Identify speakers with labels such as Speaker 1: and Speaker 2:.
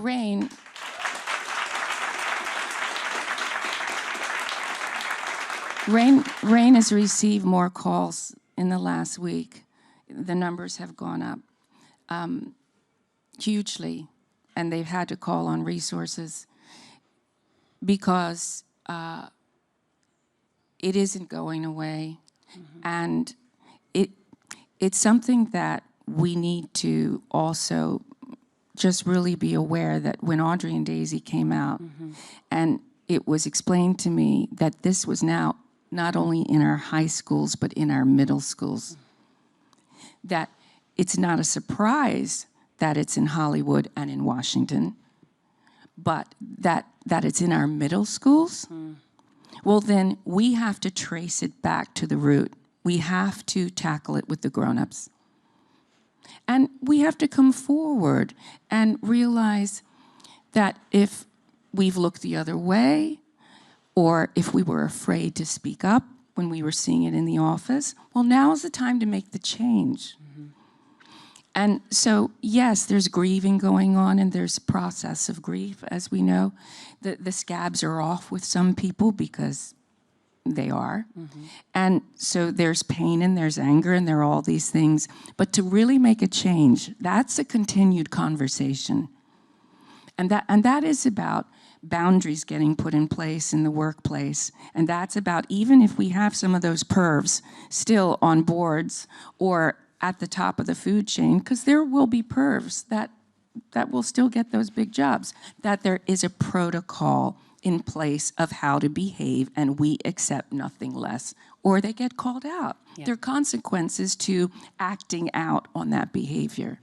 Speaker 1: RAINN, RAINN has received more calls in the last week. The numbers have gone up hugely, and they've had to call on resources because it isn't going away. And it's something that we need to also just really be aware that when Audrey and Daisy came out, and it was explained to me that this was now not only in our high schools, but in our middle schools, that it's not a surprise that it's in Hollywood and in Washington, but that it's in our middle schools, well, then we have to trace it back to the root. We have to tackle it with the grown-ups. And we have to come forward and realize that if we've looked the other way, or if we were afraid to speak up when we were seeing it in the office, well, now is the time to make the change. And so, yes, there's grieving going on, and there's a process of grief, as we know. The scabs are off with some people because they are. And so there's pain and there's anger and there are all these things. But to really make a change, that's a continued conversation. And that is about boundaries getting put in place in the workplace. And that's about, even if we have some of those pervs still on boards or at the top of the food chain, because there will be pervs that will still get those big jobs, that there is a protocol in place of how to behave, and we accept nothing less, or they get called out. Yeah. There are consequences to acting out on that behavior.